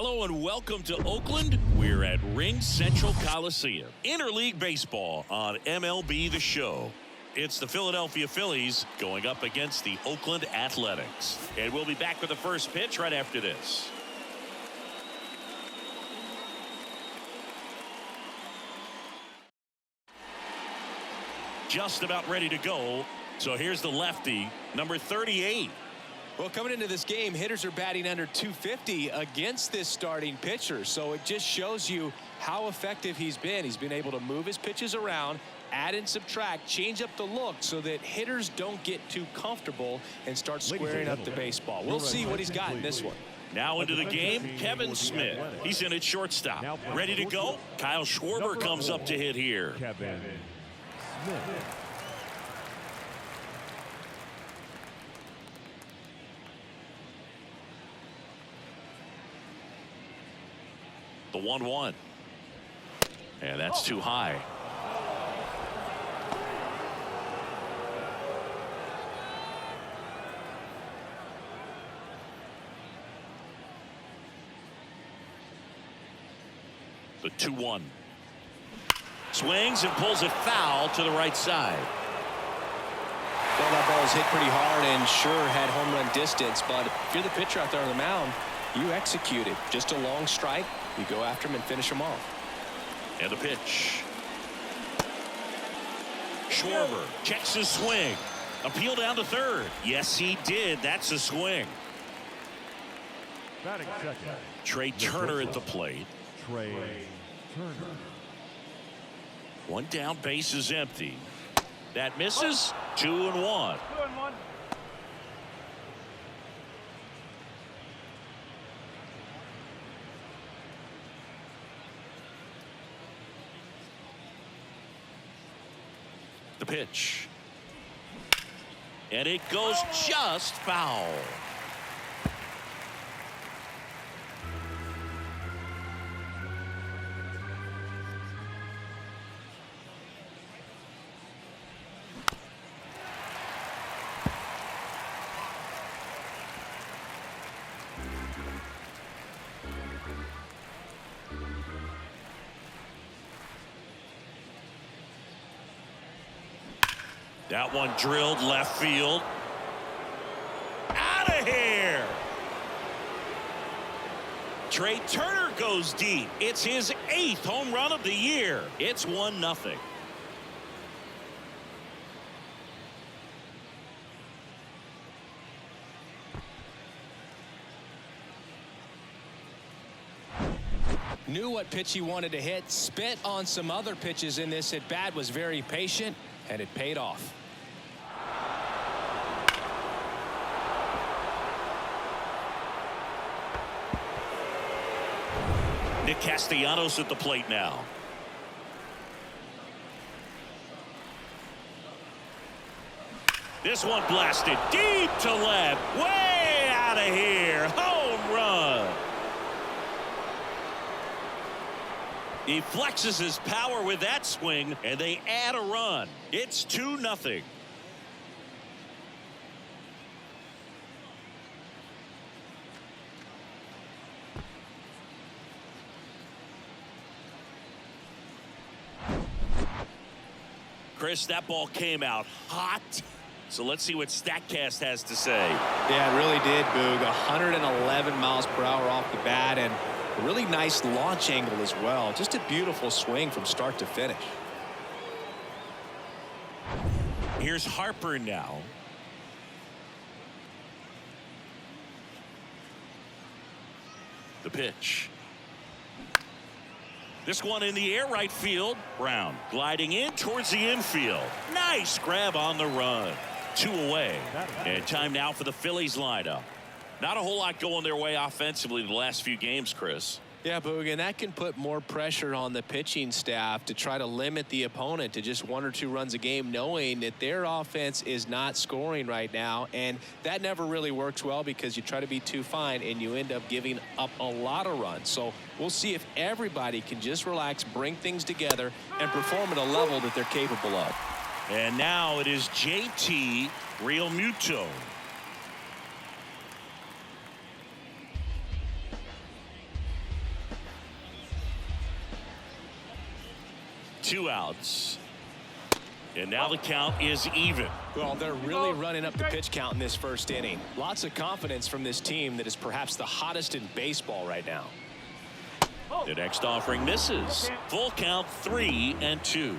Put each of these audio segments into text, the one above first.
Hello and welcome to Oakland. We're at Ring Central Coliseum. Interleague baseball on MLB The Show. It's the Philadelphia Phillies going up against the Oakland Athletics. And we'll be back with the first pitch right after this. Just about ready to go. So here's the lefty, number 38. Well, coming into this game, hitters are batting under 250 against this starting pitcher. So it just shows you how effective he's been. He's been able to move his pitches around, add and subtract, change up the look so that hitters don't get too comfortable and start squaring up the baseball. We'll see what he's got in this one. Now into the game, Kevin Smith. He's in at shortstop. Ready to go? Kyle Schwarber comes up to hit here. Kevin Smith. The 1-1. And that's too high. The 2-1. Swings and pulls it foul to the right side. Well, that ball was hit pretty hard and sure had home run distance, but if you're the pitcher out there on the mound, you execute it. Just a long strike. You go after him and finish him off. And the pitch. Schwarber checks his swing. Appeal down to third. Yes, he did. That's a swing. Batting second. Trey Turner at the plate. Trey Turner. One down, base is empty. That misses. 2-1. The pitch. And it goes just foul. That one drilled left field. Out of here. Trey Turner goes deep. It's his 8th home run of the year. It's 1-0. Knew what pitch he wanted to hit, spit on some other pitches in this at bat, was very patient, and it paid off. Nick Castellanos at the plate now. This one blasted deep to left. Way out of here. Home run. He flexes his power with that swing, and they add a run. It's 2-0. Chris, that ball came out hot. So let's see what StatCast has to say. Yeah, it really did, Boog. 111 miles per hour off the bat and a really nice launch angle as well. Just a beautiful swing from start to finish. Here's Harper now. The pitch. This one in the air, right field. Brown gliding in towards the infield. Nice grab on the run. 2 away. And time now for the Phillies lineup. Not a whole lot going their way offensively the last few games, Chris. Yeah, Boog, and that can put more pressure on the pitching staff to try to limit the opponent to just 1 or 2 runs a game, knowing that their offense is not scoring right now. And that never really works well because you try to be too fine and you end up giving up a lot of runs. So we'll see if everybody can just relax, bring things together, and perform at a level that they're capable of. And now it is JT 2 outs. And now the count is even. Well, they're really running up the pitch count in this first inning. Lots of confidence from this team that is perhaps the hottest in baseball right now. The next offering misses. Full count, 3-2.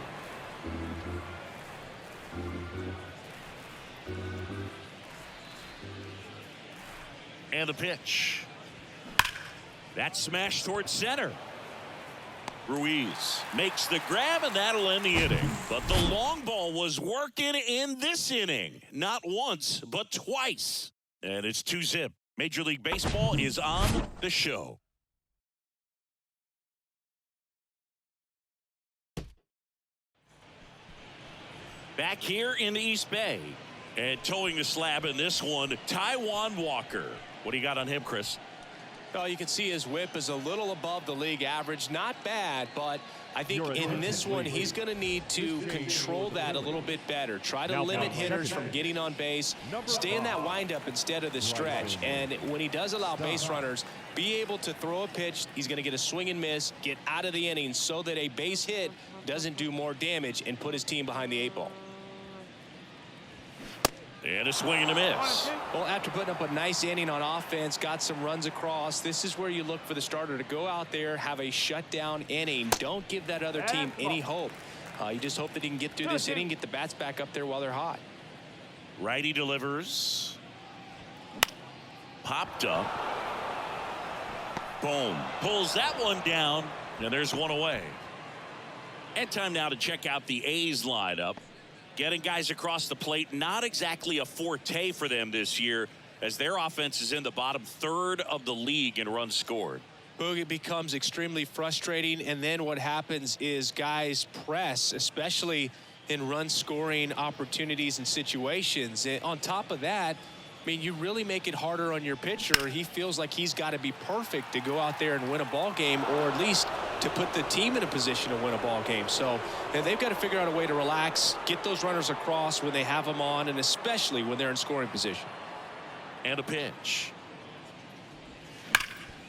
And the pitch. That's smashed towards center. Ruiz makes the grab, and that'll end the inning. But the long ball was working in this inning. Not once, but twice. And it's 2-zip. Major League Baseball is on the show. Back here in the East Bay. And towing the slab in this one, Taijuan Walker. What do you got on him, Chris? Well, you can see his whip is a little above the league average. Not bad, but I think in this one, he's going to need to control that a little bit better. Try to limit hitters from getting on base. Stay in that windup instead of the stretch. And when he does allow base runners, be able to throw a pitch. He's going to get a swing and miss, get out of the inning so that a base hit doesn't do more damage and put his team behind the 8 ball. And a swing and a miss. Well, after putting up a nice inning on offense, got some runs across, this is where you look for the starter to go out there, have a shutdown inning. Don't give that other team any hope. You just hope that he can get through this inning, get the bats back up there while they're hot. Righty delivers. Popped up. Boom. Pulls that one down, and there's one away. And time now to check out the A's lineup. Getting guys across the plate, not exactly a forte for them this year, as their offense is in the bottom third of the league in runs scored. Boogie becomes extremely frustrating, and then what happens is guys press, especially in run scoring opportunities and situations. And on top of that, I mean, you really make it harder on your pitcher. He feels like he's got to be perfect to go out there and win a ball game, or at least to put the team in a position to win a ball game. So they've got to figure out a way to relax, get those runners across when they have them on, and especially when they're in scoring position. And a pitch.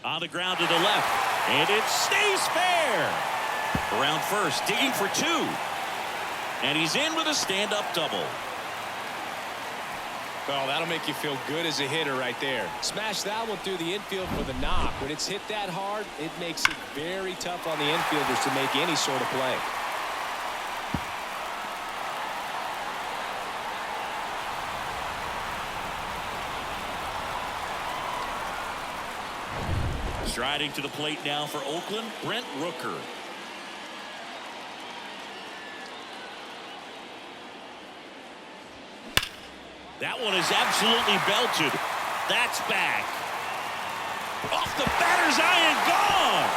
On the ground to the left, and it stays fair. Around first, digging for 2. And he's in with a stand-up double. Well, that'll make you feel good as a hitter right there. Smash that one through the infield for the knock. When it's hit that hard, it makes it very tough on the infielders to make any sort of play. Striding to the plate now for Oakland, Brent Rooker. That one is absolutely belted. That's back. Off the batter's eye and gone.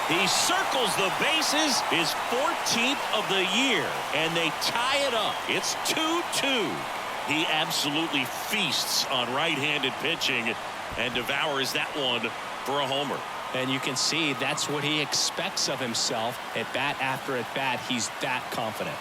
He circles the bases, his 14th of the year, and they tie it up. It's 2-2. He absolutely feasts on right-handed pitching and devours that one for a homer. And you can see that's what he expects of himself at bat after at bat. He's that confident.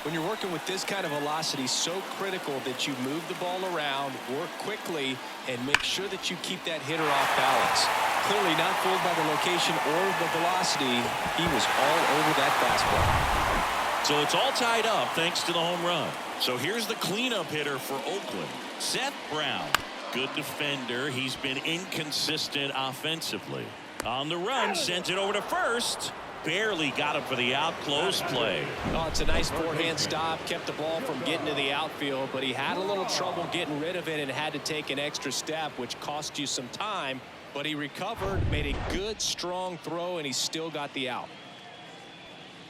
When you're working with this kind of velocity, so critical that you move the ball around, work quickly, and make sure that you keep that hitter off balance. Clearly not fooled by the location or the velocity. He was all over that fastball. So it's all tied up thanks to the home run. So here's the cleanup hitter for Oakland, Seth Brown. Good defender. He's been inconsistent offensively. On the run, sends it over to first. Barely got him for the out. Close play. Oh, it's a nice forehand stop. Kept the ball from getting to the outfield, but he had a little trouble getting rid of it and had to take an extra step, which cost you some time. But he recovered, made a good, strong throw, and he still got the out.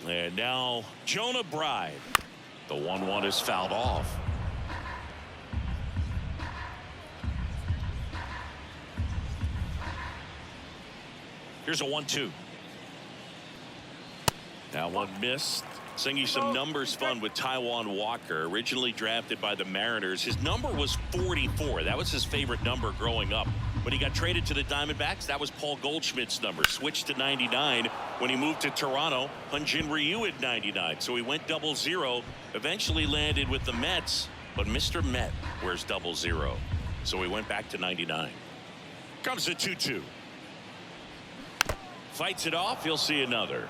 And now Jonah Bride. The 1-1 is fouled off. Here's a 1-2. Now one missed. Singing some numbers fun with Taijuan Walker, originally drafted by the Mariners. His number was 44. That was his favorite number growing up. When he got traded to the Diamondbacks, that was Paul Goldschmidt's number. Switched to 99. When he moved to Toronto, Hyun-Jin Ryu at 99. So he went 00. Eventually landed with the Mets. But Mr. Met wears 00. So we went back to 99. Comes the 2-2. Fights it off. He'll see another.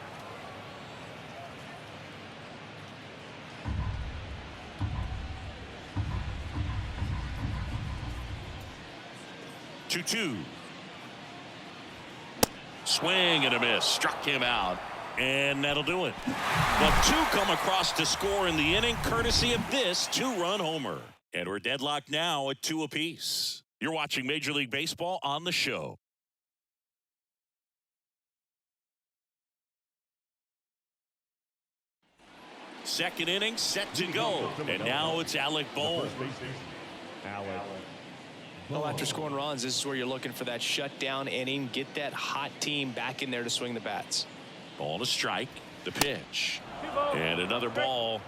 Two. Swing and a miss. Struck him out. And that'll do it. But two come across to score in the inning, courtesy of this two-run homer. And we're deadlocked now at 2 apiece. You're watching Major League Baseball on the show. Second inning set to go. And now it's Alec Bohm. Well, after scoring runs, this is where you're looking for that shutdown inning. Get that hot team back in there to swing the bats. Ball to strike. The pitch. And another ball.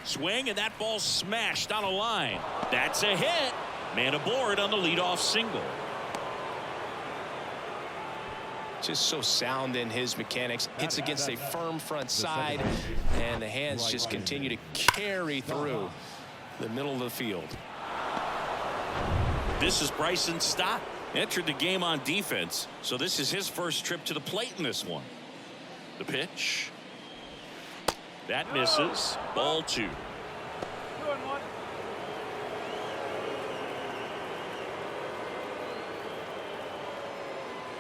Swing, and that ball smashed on a line. That's a hit. Man aboard on the leadoff single. Just so sound in his mechanics. Hits against a firm front side, and the hands just continue to carry through the middle of the field. This is Bryson Stott. Entered the game on defense, so this is his first trip to the plate in this one. The pitch. That misses. Ball 2.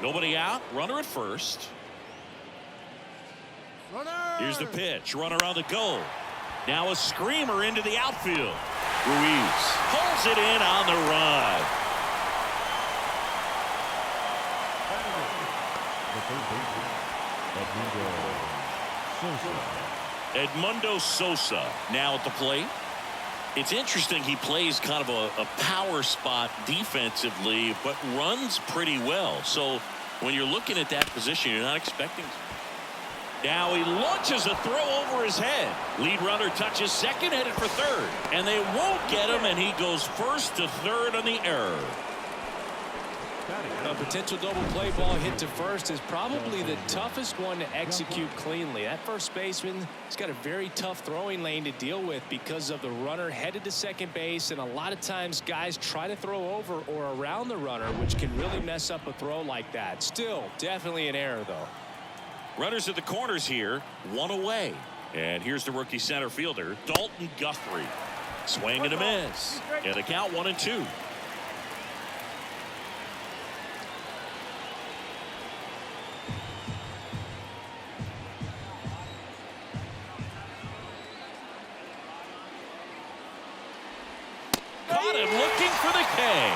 Nobody out. Runner at first. Here's the pitch. Runner on the go. Now a screamer into the outfield. Ruiz pulls it in on the run. Edmundo Sosa now at the plate. It's interesting, he plays kind of a power spot defensively, but runs pretty well. So when you're looking at that position, you're not expecting. Now he launches a throw over his head. Lead runner touches second, headed for third. And they won't get him, and he goes first to third on the error. A potential double play ball hit to first is probably the toughest one to execute cleanly. That first baseman has got a very tough throwing lane to deal with because of the runner headed to second base, and a lot of times guys try to throw over or around the runner, which can really mess up a throw like that. Still, definitely an error, though. Runners at the corners here, one away. And here's the rookie center fielder, Dalton Guthrie. Swing and a miss. And the count 1-2. Caught him looking for the K.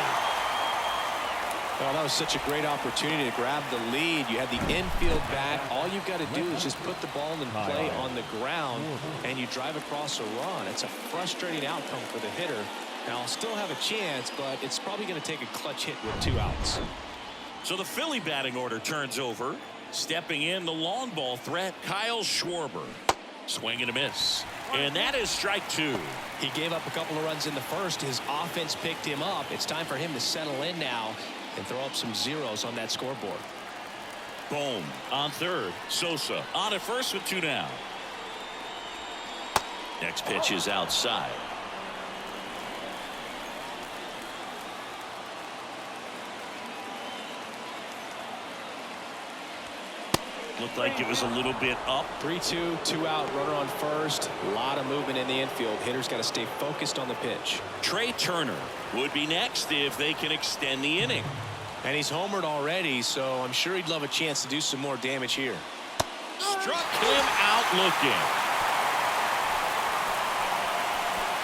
Well, that was such a great opportunity to grab the lead. You have the infield back. All you've got to do is just put the ball in play on the ground, and you drive across a run. It's a frustrating outcome for the hitter. Now, I'll still have a chance, but it's probably going to take a clutch hit with 2 outs. So the Philly batting order turns over. Stepping in, the long ball threat, Kyle Schwarber. Swing and a miss. And that is strike 2. He gave up a couple of runs in the first. His offense picked him up. It's time for him to settle in now and throw up some zeros on that scoreboard. Bohm on third. Sosa on at first with 2 down. Next pitch is outside. Looked like it was a little bit up. 3-2, 2 out, runner on first. A lot of movement in the infield. Hitter's got to stay focused on the pitch. Trey Turner would be next if they can extend the inning. And he's homered already, so I'm sure he'd love a chance to do some more damage here. Struck him out looking.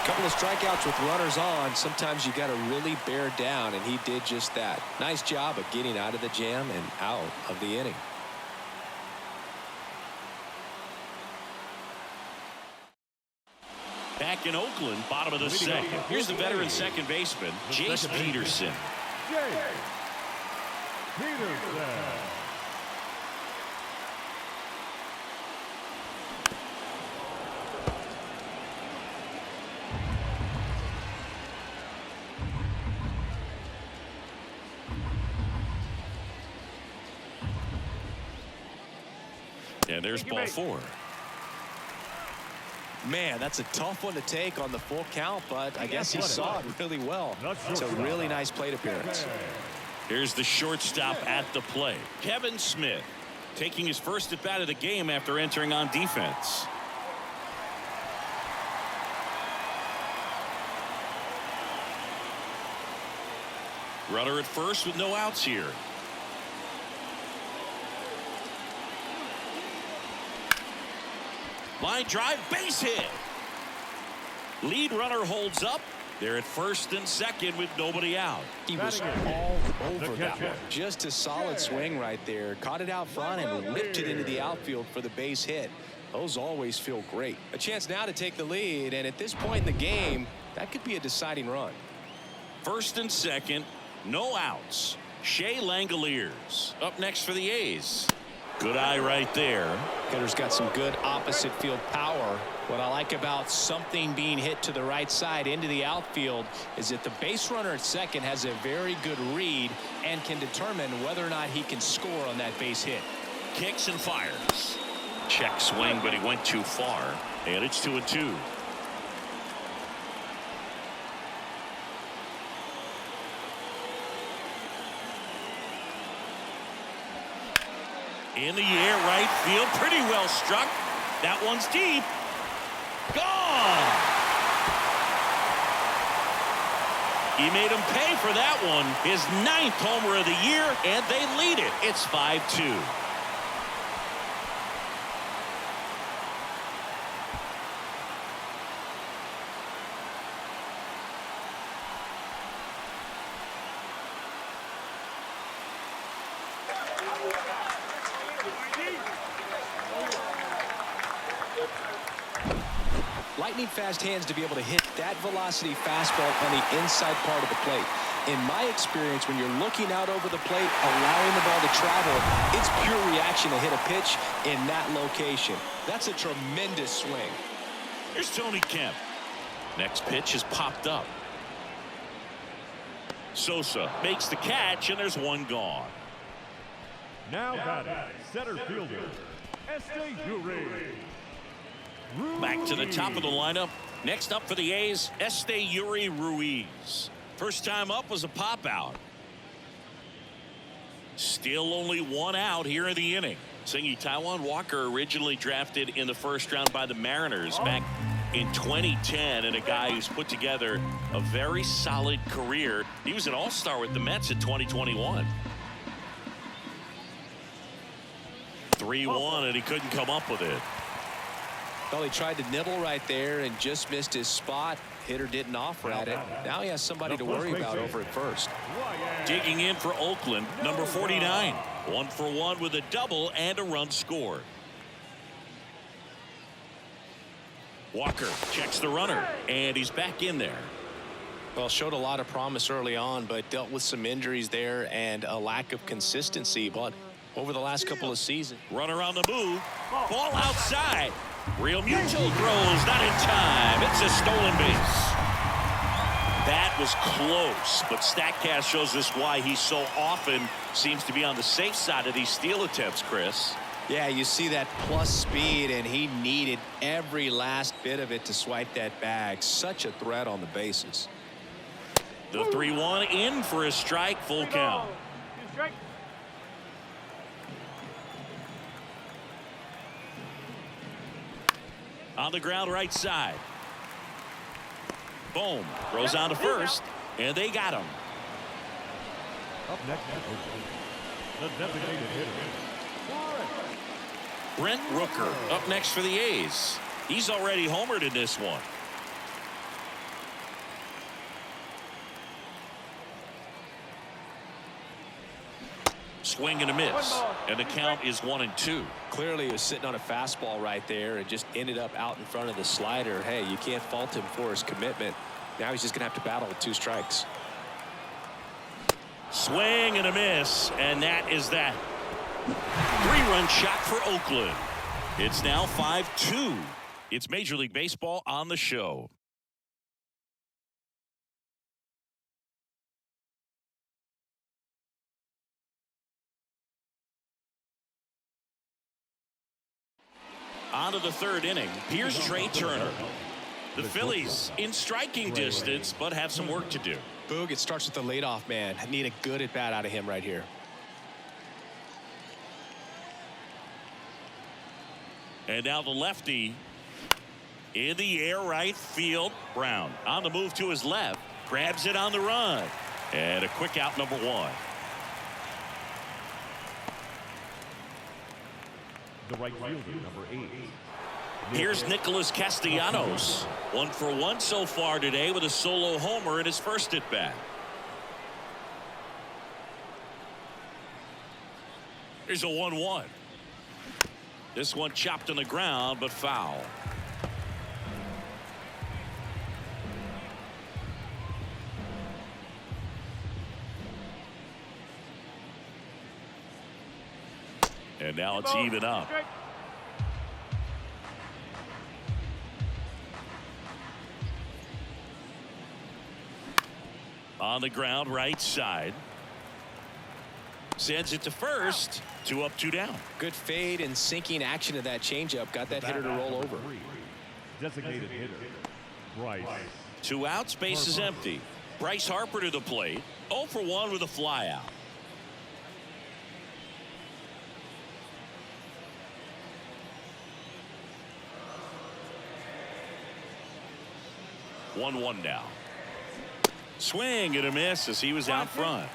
A couple of strikeouts with runners on. Sometimes you got to really bear down, and he did just that. Nice job of getting out of the jam and out of the inning. Back in Oakland, bottom of the second. Here's the veteran second baseman, Jace Peterson. Peterson. And there's ball 4. Man, that's a tough one to take on the full count, but I guess he saw it really well. It's a really nice plate appearance. Here's the shortstop at the plate, Kevin Smith, taking his first at bat of the game after entering on defense. Runner at first with no outs here. Line drive, base hit. Lead runner holds up. They're at first and second with nobody out. He was all over that one. Just a solid swing right there. Caught it out front and whipped it into the outfield for the base hit. Those always feel great. A chance now to take the lead, and at this point in the game, that could be a deciding run. First and second, no outs. Shea Langoliers up next for the A's. Good eye right there. Hitter's got some good opposite field power. What I like about something being hit to the right side into the outfield is that the base runner at second has a very good read and can determine whether or not he can score on that base hit. Kicks and fires. Check swing, but he went too far. And it's 2-2. In the air, right field, pretty well struck. That one's deep. Gone. He made him pay for that one. His 9th homer of the year, and they lead it. It's 5-2. Lightning fast hands to be able to hit that velocity fastball on the inside part of the plate. In my experience, when you're looking out over the plate, allowing the ball to travel, it's pure reaction to hit a pitch in that location. That's a tremendous swing. Here's Tony Kemp. Next pitch is popped up. Sosa makes the catch, and there's one gone. Now batting, center fielder, Esteury. Back to the top of the lineup. Next up for the A's, Esteury Ruiz. First time up was a pop out. Still only one out here in the inning. Singy Taijuan Walker originally drafted in the first round by the Mariners back in 2010, and a guy who's put together a very solid career. He was an all-star with the Mets in 2021. 3-1, and he couldn't come up with it. Well, he tried to nibble right there and just missed his spot. Hitter didn't offer at it. Now he has somebody to worry about over at first. Digging in for Oakland, number 49. 1 for 1 with a double and a run scored. Walker checks the runner, and he's back in there. Well, showed a lot of promise early on, but dealt with some injuries there and a lack of consistency. But over the last couple of seasons. Runner on the move. Ball outside. Real Mutual throws, not in time. It's a stolen base. That was close, but StatCast shows us why he so often seems to be on the safe side of these steal attempts, Chris. Yeah, you see that plus speed, and he needed every last bit of it to swipe that bag. Such a threat on the bases. The 3-1 in for a strike, full count. On the ground right side. Boom. Throws on to first. And they got him. Up next, the designated hitter. Brent Rooker up next for the A's. He's already homered in this one. Swing and a miss. And the count is 1-2. Clearly he was sitting on a fastball right there and just ended up out in front of the slider. Hey, you can't fault him for his commitment. Now he's just going to have to battle with 2 strikes. Swing and a miss, and that is that. 3-run shot for Oakland. It's now 5-2. It's Major League Baseball on the show. On to the third inning. Here's Trey Turner. The Phillies in striking distance, but have some work to do. Boog, it starts with the leadoff man. I need a good at bat out of him right here. And now the lefty in the air right field. Brown on the move to his left. Grabs it on the run. And a quick out, number 1. The right fielder, number 8. Here's Nicholas Castellanos. 1 for 1 so far today with a solo homer in his first at bat. Here's a 1-1. This one chopped on the ground, but foul. And now it's even up. On the ground, right side. Sends it to first. 2 up, 2 down. Good fade and sinking action of that changeup. Got that hitter to roll over. Designated hitter, Bryce. 2 outs, base is empty. Bryce Harper to the plate. 0 for 1 with a fly out. One now. Swing and a miss as he was out front.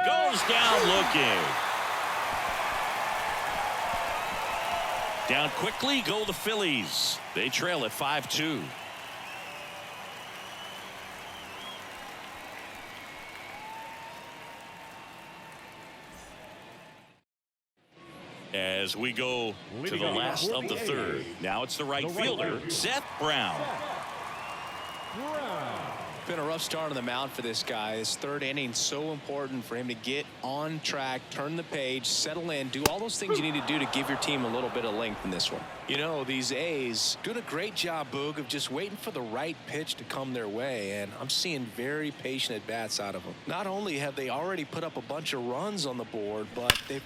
Goes down looking. Down quickly go the Phillies. They trail at 5-2. As we go to the last of the third. Now it's the right fielder, Seth Brown. Been a rough start on the mound for this guy. His third inning so important for him to get on track, turn the page, settle in, do all those things you need to do to give your team a little bit of length in this one. You know, these A's doing a great job, Boog, of just waiting for the right pitch to come their way, and I'm seeing very patient at bats out of them. Not only have they already put up a bunch of runs on the board, but they've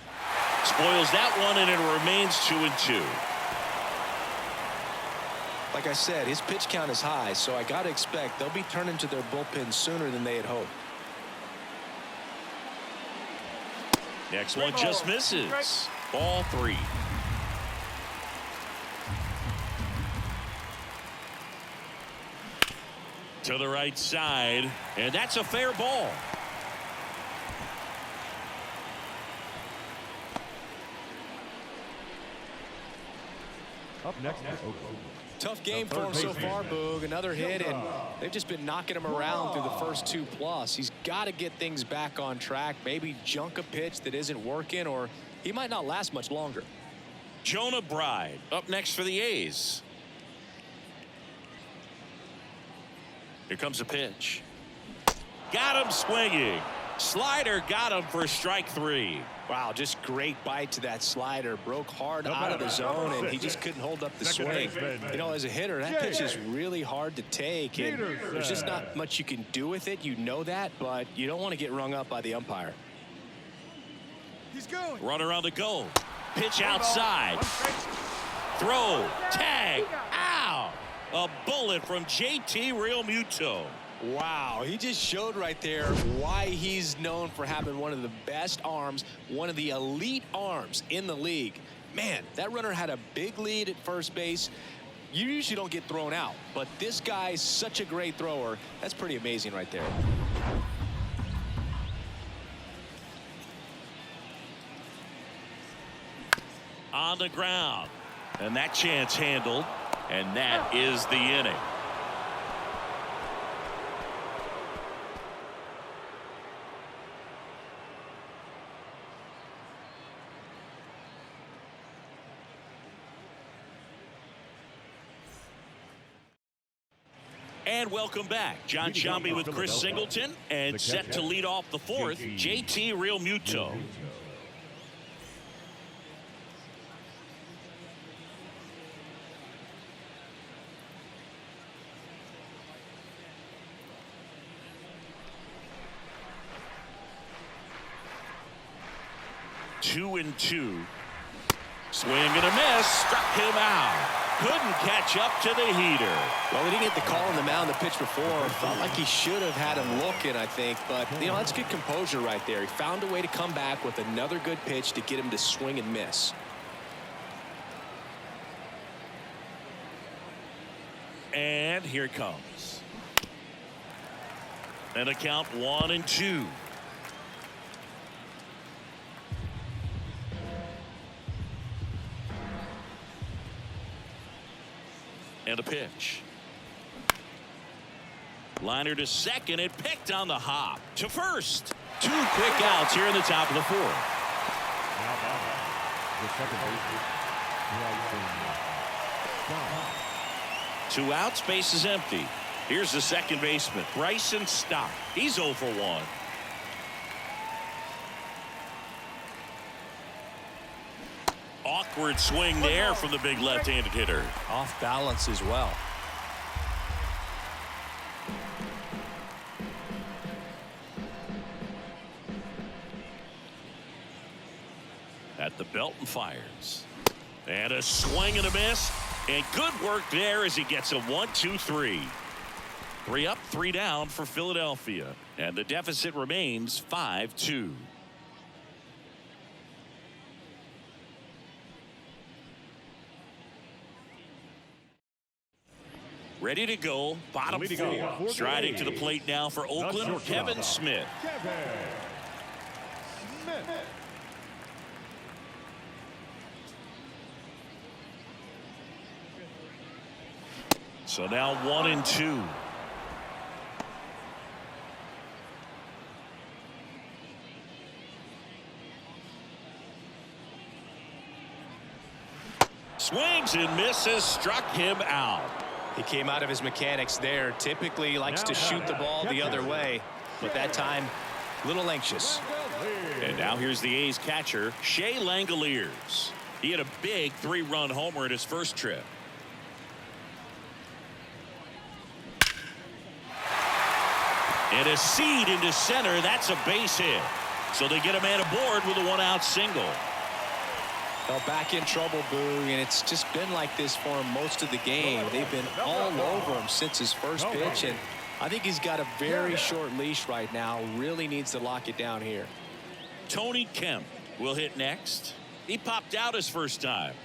spoils that one, and it remains 2-2. Like I said, his pitch count is high, so I got to expect they'll be turning to their bullpen sooner than they had hoped. Next one just misses. Ball 3. To the right side, and that's a fair ball. Up next is Oakland. Tough game for him so far, Boog. Another hit, and they've just been knocking him around through the first 2+. He's got to get things back on track, maybe junk a pitch that isn't working, or he might not last much longer. Jonah Bride up next for the A's. Here comes a pitch. Got him swinging. Slider got him for strike 3. Wow, just great bite to that slider. Broke hard out of the zone, and he just couldn't hold up the swing. You know, as a hitter, that pitch is really hard to take, and there's just not much you can do with it. You know that, but you don't want to get rung up by the umpire. He's going. Runner on the go. Pitch outside. Throw. Tag. Ow. A bullet from JT Realmuto. Wow, he just showed right there why he's known for having one of the best arms, one of the elite arms in the league. Man, that runner had a big lead at first base. You usually don't get thrown out, but this guy's such a great thrower. That's pretty amazing right there. On the ground, and that chance handled, and that is the inning. And welcome back. John Shambi with Chris Singleton. And set to lead off the fourth, JT Realmuto. 2-2. Swing and a miss. Struck him out. Couldn't catch up to the heater. Well, he didn't get the call on the mound the pitch before. Felt like he should have had him looking, I think. But, you know, that's good composure right there. He found a way to come back with another good pitch to get him to swing and miss. And here it comes. And a count 1-2. And a pitch. Liner to second. It picked on the hop. To first. 2 quick outs here in the top of the fourth. Now the second baseman. 2 outs. Base is empty. Here's the second baseman, Bryson Stott. He's 0 for 1. Awkward swing there from the big left-handed hitter. Off balance as well. At the belt and fires. And a swing and a miss. And good work there as he gets a 1-2-3. 3 up, 3 down for Philadelphia. And the deficit remains 5-2. Ready to go, bottom 4. Striding to the plate now for Oakland, Kevin Smith. So now 1-2. Swings and misses, struck him out. He came out of his mechanics there. Typically he likes to shoot the ball the other way, but that time a little anxious. And now here's the A's catcher, Shea Langoliers. He had a big 3-run homer in his first trip. And a seed into center. That's a base hit. So they get a man aboard with a 1-out single. Well, back in trouble, Boo, and it's just been like this for him most of the game. They've been all over him since his first pitch, and I think he's got a very short leash right now. Really needs to lock it down here. Tony Kemp will hit next. He popped out his first time.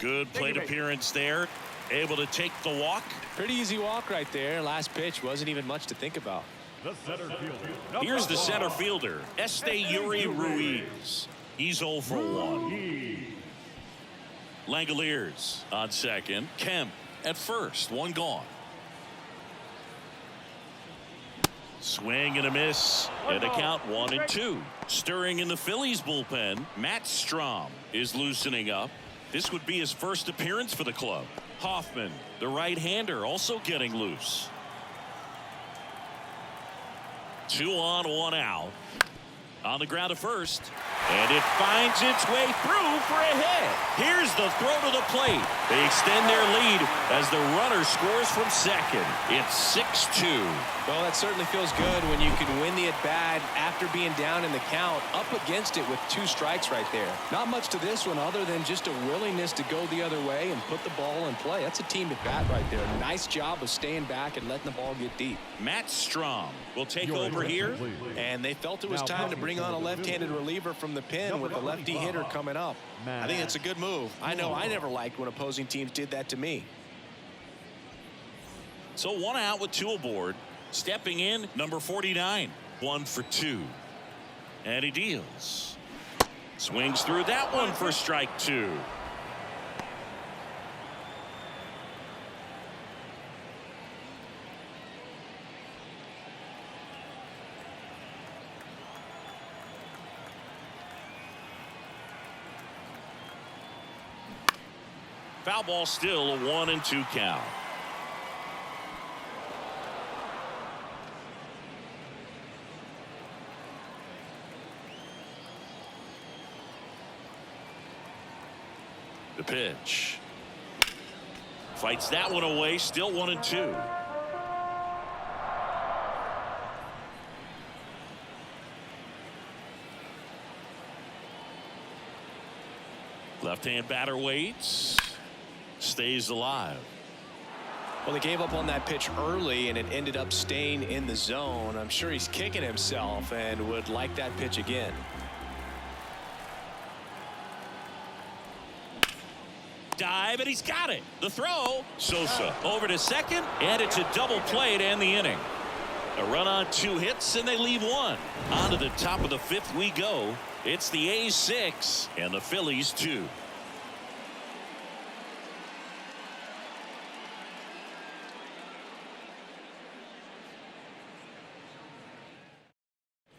Good plate appearance there. Able to take the walk. Pretty easy walk right there. Last pitch wasn't even much to think about. The center fielder. Here's the center fielder, Esteury Ruiz. He's 0 for 1. Langoliers on second. Kemp at first. 1 gone. Swing and a miss. And a count 1-2. Stirring in the Phillies bullpen, Matt Strom is loosening up. This would be his first appearance for the club. Hoffman, the right-hander, also getting loose. 2 on, 1 out. On the ground to first. And it finds its way through for a hit. Here's the throw to the plate. They extend their lead as the runner scores from second. It's 6-2. Well, that certainly feels good when you can win the at-bat after being down in the count, up against it with 2 strikes right there. Not much to this one other than just a willingness to go the other way and put the ball in play. That's a team at-bat right there. Nice job of staying back and letting the ball get deep. Matt Strom will take over here. And they felt it was time to bring on a left-handed reliever from the pen with a lefty hitter coming up. I think it's a good move. I know I never liked when opposing teams did that to me. So 1 out with 2 aboard. Stepping in, number 49. 1 for 2. And he deals. Swings through that one for strike 2. Foul ball, still a 1-2 count. The pitch. Fights that one away. Still 1-2. Left-hand batter waits. Stays alive. Well, they gave up on that pitch early, and it ended up staying in the zone. I'm sure he's kicking himself and would like that pitch again. Dive, and he's got it. The throw. Sosa over to second, and it's a double play to end the inning. A run on 2 hits, and they leave 1. On to the top of the 5th we go. It's the A's 6 and the Phillies 2.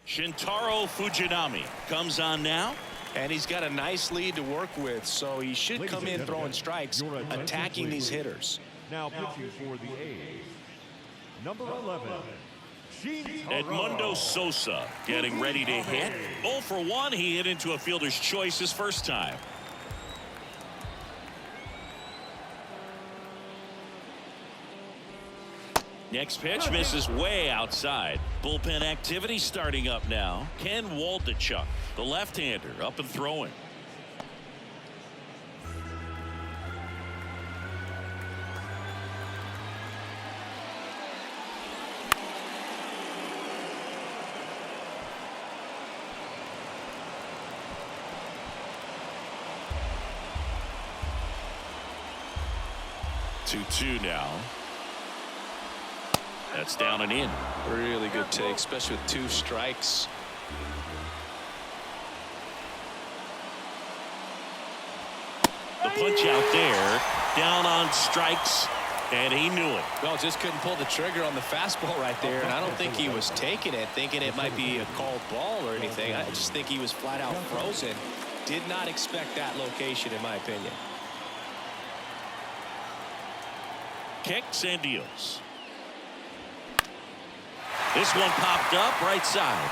Shintaro Fujinami comes on now. And he's got a nice lead to work with, so he should come in throwing strikes, attacking these hitters. Now pitching for the A's, number 11, Edmundo Sosa getting ready to hit. 0 for 1. He hit into a fielder's choice his first time. Next pitch misses way outside. Bullpen activity starting up now. Ken Waldichuk, the left-hander, up and throwing. Two now. That's down and in. Really good take, especially with 2 strikes. The punch out there, down on strikes, and he knew it. Well, just couldn't pull the trigger on the fastball right there, and I don't think he was taking it, thinking it might be a called ball or anything. I just think he was flat out frozen. Did not expect that location, in my opinion. Kicks and deals. This one popped up right side.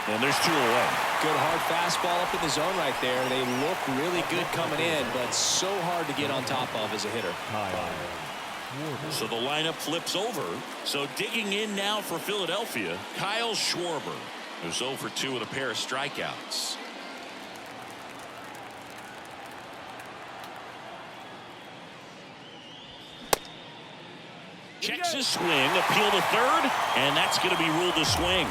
And there's 2 away. Good hard fastball up in the zone right there. They look really good coming in, but so hard to get on top of as a hitter. So the lineup flips over. So digging in now for Philadelphia, Kyle Schwarber, who's 0 for 2 with a pair of strikeouts. Checks his swing, appeal to third, and that's going to be ruled a swing.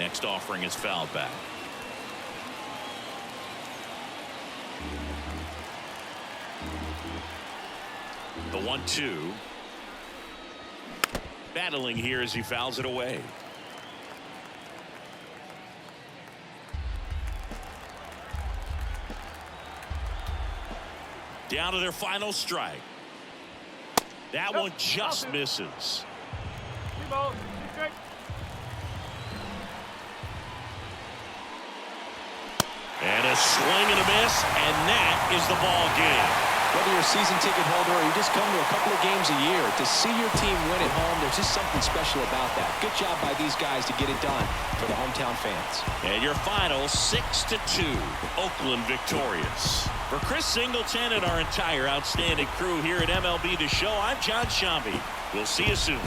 Next offering is fouled back. The 1-2. Battling here as he fouls it away. Down to their final strike. That one just misses. And a swing and a miss, and that is the ball game. Whether you're a season ticket holder or you just come to a couple of games a year, to see your team win at home, there's just something special about that. Good job by these guys to get it done for the hometown fans. And your final 6-2, Oakland victorious. For Chris Singleton and our entire outstanding crew here at MLB The Show, I'm John Shambi. We'll see you soon.